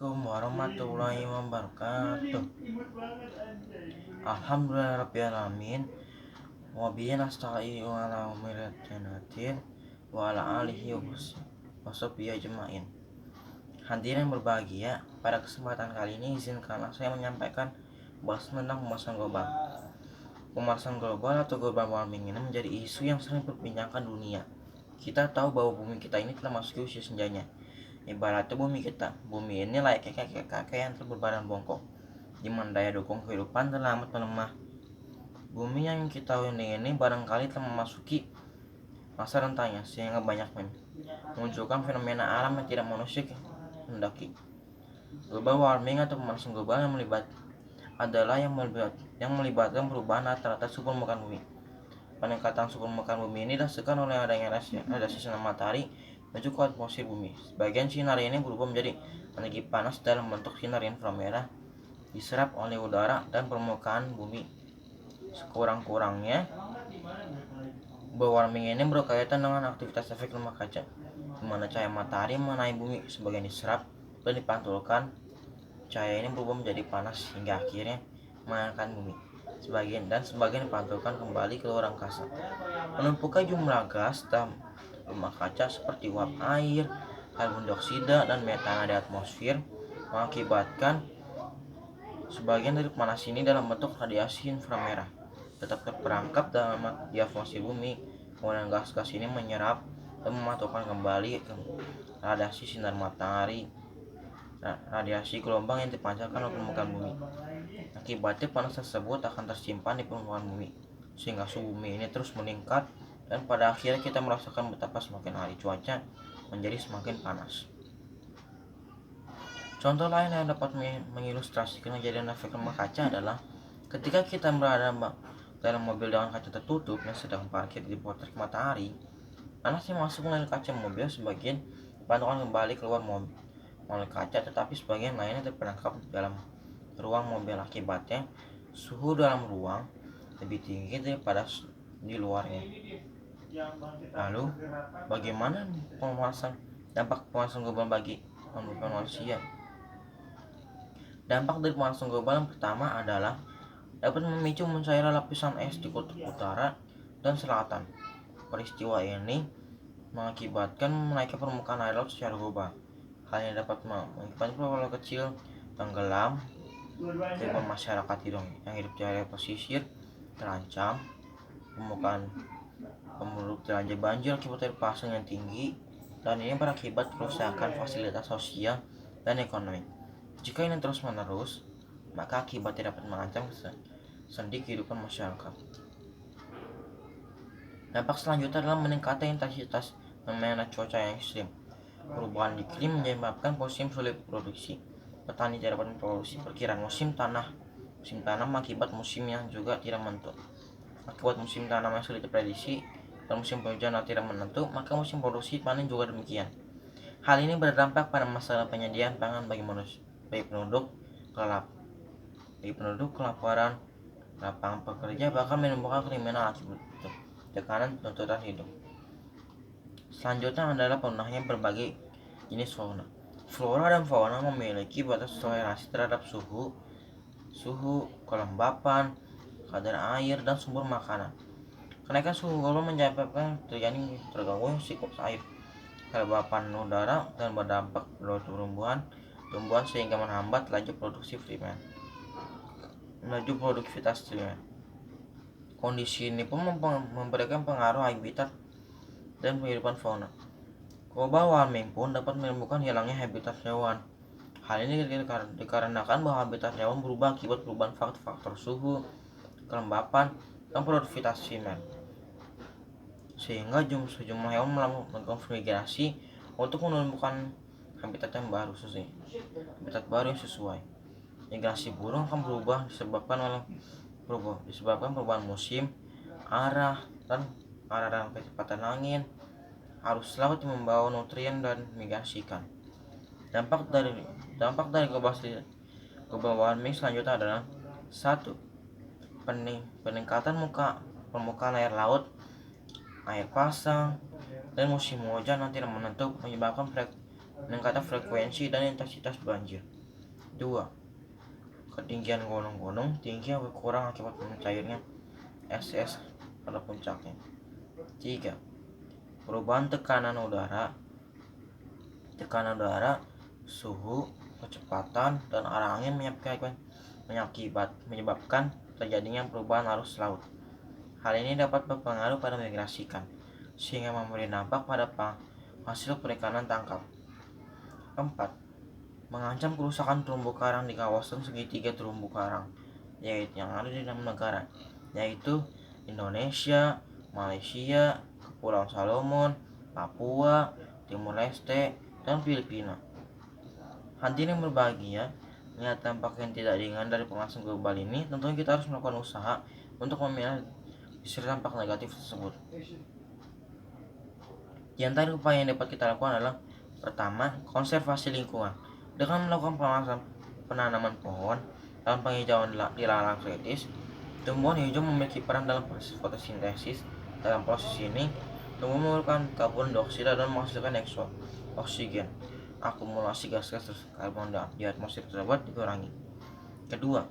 Assalamualaikum warahmatullahi wabarakatuh. Alhamdulillahirrabbilalamin. Wabiyin astaghiru ala umirat janatin wa ala alihi washabihi ajmain. Hadirin berbahagia, pada kesempatan kali ini izinkanlah saya menyampaikan bahas tentang pemanasan global. Pemanasan global atau global warming ini menjadi isu yang sering diperbincangkan dunia. Kita tahu bahwa bumi kita ini telah masuk usia senjanya. Ibaratnya bumi ini layaknya kakek yang berbadan bongkok, di mana daya dukung kehidupan telah amat melemah. Bumi yang kita huni ini barangkali telah memasuki masa rentanya, sehingga banyak menunjukkan fenomena alam yang tidak manusia hendaki. Global warming atau pemanasan global yang melibatkan perubahan rata-rata suhu permukaan bumi. Peningkatan suhu permukaan bumi ini disebabkan oleh adanya radiasi sinar matahari menuju ke atmosfer bumi. Sebagian sinar ini berubah menjadi energi panas dalam bentuk sinar inframerah diserap oleh udara dan permukaan bumi. Sekurang-kurangnya, global warming ini berkaitan dengan aktivitas efek rumah kaca, di mana cahaya matahari mengenai bumi sebagian diserap dan dipantulkan. Cahaya ini berubah menjadi panas hingga akhirnya menghangatkan bumi. Sebagian dipantulkan kembali ke luar angkasa. Penumpukan jumlah gas dalam rumah kaca seperti uap air, karbon dioksida, dan metana di atmosfer mengakibatkan sebagian dari panas ini dalam bentuk radiasi inframerah tetap terperangkap di atmosfer bumi. Kemudian gas-gas ini menyerap dan memantulkan kembali ke radiasi sinar matahari, radiasi gelombang yang dipancarkan oleh permukaan bumi. Akibatnya panas tersebut akan tersimpan di permukaan bumi, sehingga suhu bumi ini terus meningkat, dan pada akhirnya kita merasakan betapa semakin hari cuaca menjadi semakin panas. Contoh lain yang dapat mengilustrasikan kejadian efek rumah kaca adalah ketika kita berada dalam mobil dengan kaca tertutup yang sedang parkir di bawah terik matahari. Panas yang masuk melalui kaca mobil sebagian dipantulkan kembali keluar mobil melalui kaca, tetapi sebagian lainnya terperangkap dalam ruang mobil. Akibatnya suhu dalam ruang lebih tinggi daripada di luarnya. Lalu, bagaimana dampak pemanasan global bagi manusia? Dampak dari pemanasan global yang pertama adalah dapat memicu mencairan lapisan es di kutub utara dan selatan. Peristiwa ini mengakibatkan menaiknya permukaan air laut secara global. Hal ini dapat mengakibatkan pulau kecil tenggelam, kehidupan masyarakat yang hidup di area pesisir terancam, permukaan penduduk dilanda banjir akibat air pasang yang tinggi, dan ini berakibat kerusakan fasilitas sosial dan ekonomi. Jika ini terus-menerus, maka akibatnya dapat mengancam sendi kehidupan masyarakat. Dampak selanjutnya adalah meningkatnya intensitas fenomena cuaca yang ekstrim. Perubahan iklim menyebabkan musim sulit produksi. Petani tidak dapat memproduksi perkiraan musim tanam akibat musim yang juga tidak menentu. Akibat musim tanam yang sulit diprediksi dan musim penghujan yang tidak menentu, maka musim produksi panen juga demikian. Hal ini berdampak pada masalah penyediaan pangan bagi penduduk kelaparan, lapangan pekerja, bahkan menimbulkan kriminal akibat tekanan tuntutan hidup. Selanjutnya adalah punahnya berbagai jenis fauna. Flora dan fauna memiliki batas toleransi terhadap suhu, kelembapan, kadar air, dan sumber makanan. Kenaikan suhu global menyebabkan terjadi terganggu siklus air, kelembapan udara, dan berdampak pada tumbuhan sehingga menghambat laju produktivitas primer. Kondisi ini pun memberikan pengaruh habitat dan kehidupan fauna. Global warming pun dapat menimbulkan hilangnya habitat hewan. Hal ini dikarenakan bahwa habitat hewan berubah akibat perubahan faktor suhu, kelembapan, dan produktivitas primer, sehingga sejumlah hewan melakukan migrasi untuk menemukan habitat baru yang sesuai. Migrasi burung akan berubah disebabkan perubahan musim, arah dan kecepatan angin, arus laut yang membawa nutrien dan migrasikan. Dampak dari global warming selanjutnya adalah 1. Peningkatan permukaan air laut, air pasang, dan musim hujan yang tidak menentu menyebabkan meningkatan frekuensi dan intensitas banjir. 2. Ketinggian gunung-gunung tinggi atau kurang akibat mencairnya es pada puncaknya. 3. Perubahan tekanan udara, suhu, kecepatan, dan arah angin menyebabkan terjadinya perubahan arus laut. Hal ini dapat berpengaruh pada migrasi ikan, sehingga memberi dampak pada hasil perikanan tangkap. 4. Mengancam kerusakan terumbu karang di kawasan segitiga terumbu karang, yaitu yang ada di 6 negara, yaitu Indonesia, Malaysia, Kepulauan Salomon, Papua, Timur Leste, dan Filipina. Hadirin yang berbahagia, melihat dampak yang tidak ringan dari pemanasan global ini, tentunya kita harus melakukan usaha untuk meminimalisir dampak negatif tersebut. Di antara upaya yang dapat kita lakukan adalah: pertama, konservasi lingkungan. Dengan melakukan penanaman pohon dan penghijauan di ladang kritis, tumbuhan hijau memiliki peran dalam proses fotosintesis. Dalam proses ini, tumbuh mengeluarkan karbon dioksida dan menghasilkan oksigen. Akumulasi gas-gas karbon di atmosfer tersebut dikurangi. Kedua,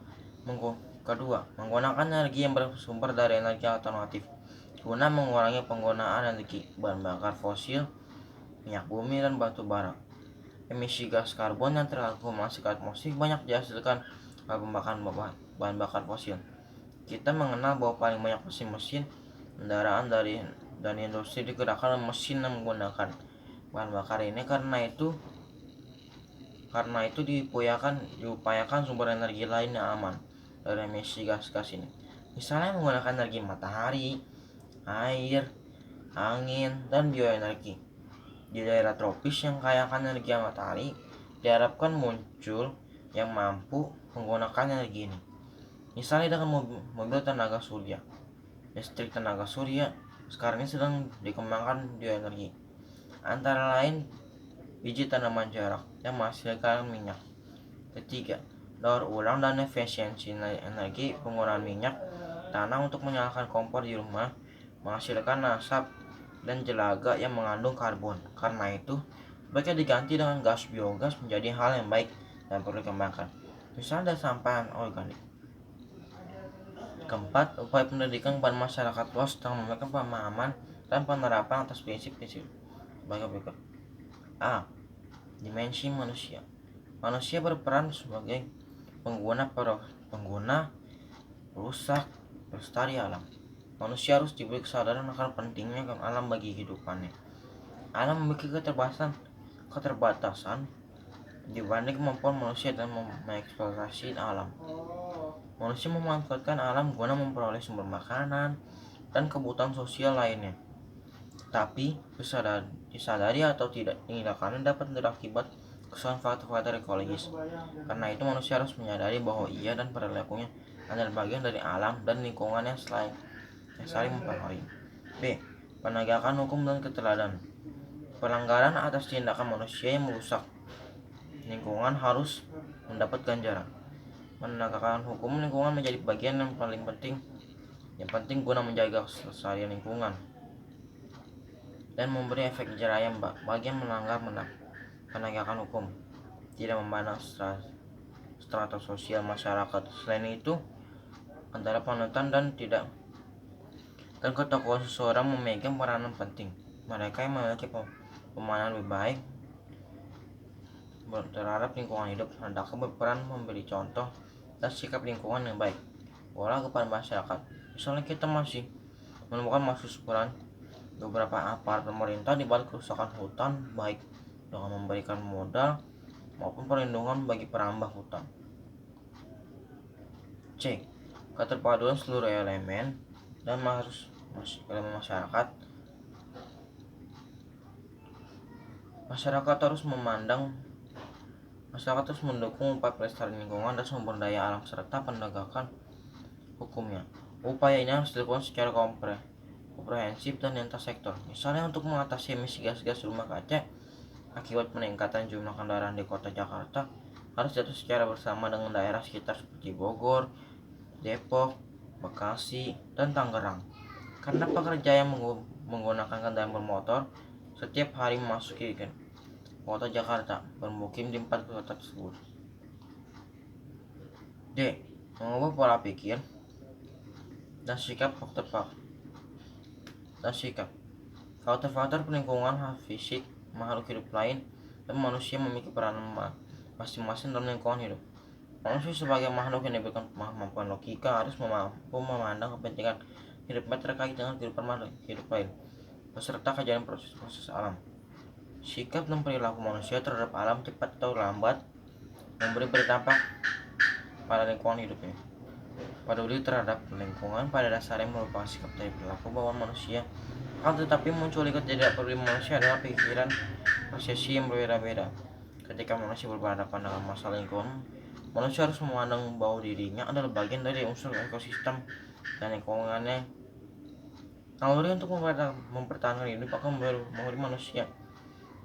menggunakan energi yang bersumber dari energi alternatif guna mengurangi penggunaan energi bahan bakar fosil, minyak bumi, dan batu bara. Emisi gas karbon yang terakumulasi ke atmosfer banyak dihasilkan bahan bakar fosil. Kita mengenal bahwa paling banyak mesin kendaraan dan industri digerakkan oleh mesin yang menggunakan bahan bakar ini. Karena itu diupayakan sumber energi lain yang aman dari emisi gas-gas ini. Misalnya menggunakan energi matahari, air, angin, dan bioenergi. Di daerah tropis yang kaya akan energi matahari, diharapkan muncul yang mampu menggunakan energi ini. Misalnya dengan mobil tenaga surya. Listrik tenaga surya sekarang ini sedang dikembangkan bioenergi, antara lain biji tanaman jarak yang menghasilkan minyak. Ketiga, daur ulang dan efisiensi energi. Penggunaan minyak tanah untuk menyalakan kompor di rumah menghasilkan asap dan jelaga yang mengandung karbon. Karena itu, sebaiknya diganti dengan gas biogas menjadi hal yang baik dan perlu dikembangkan, misalnya dari sampah organik. Keempat, upaya pendidikan kepada masyarakat luas tentang memberikan pemahaman dan penerapan atas prinsip-prinsip sebagai berikut. A. Dimensi manusia. Manusia berperan sebagai pengguna, perusak, pelestari alam. Manusia harus diberi kesadaran akan pentingnya alam bagi kehidupannya. Alam memiliki keterbatasan dibanding kemampuan manusia dalam mengeksploitasi alam. Manusia memanfaatkan alam guna memperoleh sumber makanan dan kebutuhan sosial lainnya. Tapi, disadari atau tidak, tindakannya dapat berakibat kesan faktor ekologis. Karena itu, manusia harus menyadari bahwa ia dan perilakunya adalah bagian dari alam dan lingkungan yang saling mempengaruhi. B. Penegakan hukum dan keteladanan. Pelanggaran atas tindakan manusia yang merusak lingkungan harus mendapat ganjaran. Menegakkan hukum lingkungan menjadi bagian yang paling penting guna menjaga kelestarian lingkungan dan memberi efek jerah bagi yang melanggar penegakan hukum, tidak memandang strata sosial masyarakat. Selain itu, antara panutan dan ketokohan seseorang memegang peranan penting. Mereka yang memiliki pemahaman lebih baik terhadap lingkungan hidup hendaknya berperan memberi contoh dan sikap lingkungan yang baik pula kepada masyarakat. Misalnya kita masih menemukan masukan beberapa aparat pemerintah di balik kerusakan hutan, baik dengan memberikan modal maupun perlindungan bagi perambah hutan. C. Keterpaduan seluruh elemen dan masyarakat. Masyarakat harus mendukung upaya pelestarian lingkungan dan sumber daya alam serta penegakan hukumnya. Upaya ini harus dilakukan secara komprehensif dan lintas sektor. Misalnya untuk mengatasi emisi gas rumah kaca akibat peningkatan jumlah kendaraan di kota Jakarta harus diatur secara bersama dengan daerah sekitar seperti Bogor, Depok, Bekasi, dan Tangerang. Karena pekerja yang menggunakan kendaraan bermotor setiap hari memasuki kota Jakarta bermukim di 4 kota tersebut. D. Mengubah pola pikir dan sikap faktor lingkungan, fisik, makhluk hidup lain, dan manusia memiliki peran masing-masing dalam lingkungan hidup. Manusia sebagai makhluk yang diberikan kemampuan logika harus mampu memandang kepentingan hidupnya terkait dengan kehidupan makhluk hidup lain, beserta kejadian proses alam. Sikap dan perilaku manusia terhadap alam cepat atau lambat memberi berdampak pada lingkungan hidupnya. Peduli terhadap lingkungan pada dasarnya merupakan sikap dari perilaku bawaan manusia. Tetapi muncul ketidakpedulian manusia adalah pikiran persepsi yang berbeda-beda. Ketika manusia berhadapan dengan masalah lingkungan, manusia harus memandang bahwa dirinya adalah bagian dari unsur ekosistem dan lingkungannya. Naluri untuk mempertahankan hidup akan memberi manusia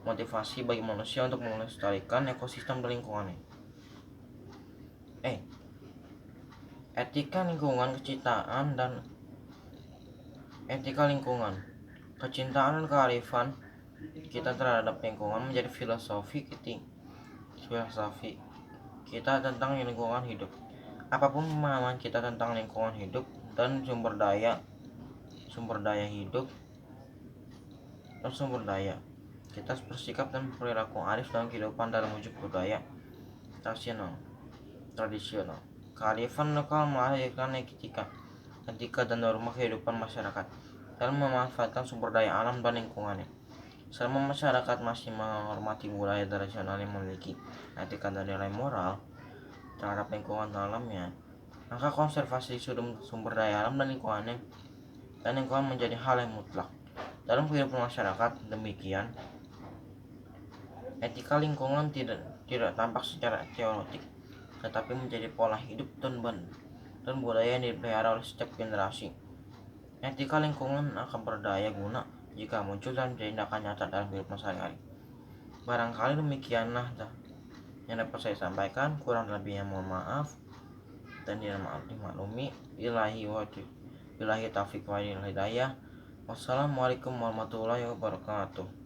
motivasi bagi manusia untuk melestarikan ekosistem dan lingkungannya. Etika lingkungan, kecintaan dan kearifan kita terhadap lingkungan menjadi filosofi kita tentang lingkungan hidup. Apapun pemahaman kita tentang lingkungan hidup dan sumber daya, kita bersikap dan perilaku arif dalam kehidupan dalam wujud budaya tradisional. Kearifan lokal melahirkan etika dan norma kehidupan masyarakat dalam memanfaatkan sumber daya alam dan lingkungannya. Selama masyarakat masih menghormati budaya tradisional yang memiliki etika dan nilai moral terhadap lingkungan alamnya, maka konservasi sumber daya alam dan lingkungan menjadi hal yang mutlak dalam kehidupan masyarakat. Demikian, etika lingkungan tidak tampak secara teoretik, tetapi menjadi pola hidup dan budaya yang dipelihara oleh setiap generasi. Etika lingkungan akan berdaya guna jika muncul dalam tindakan nyata dalam kehidupan sehari-hari. Barangkali demikianlah yang dapat saya sampaikan. Kurang lebihnya mohon maaf dan dimaklumi. Billahi taufiq wal hidayah. Wassalamualaikum warahmatullahi wabarakatuh.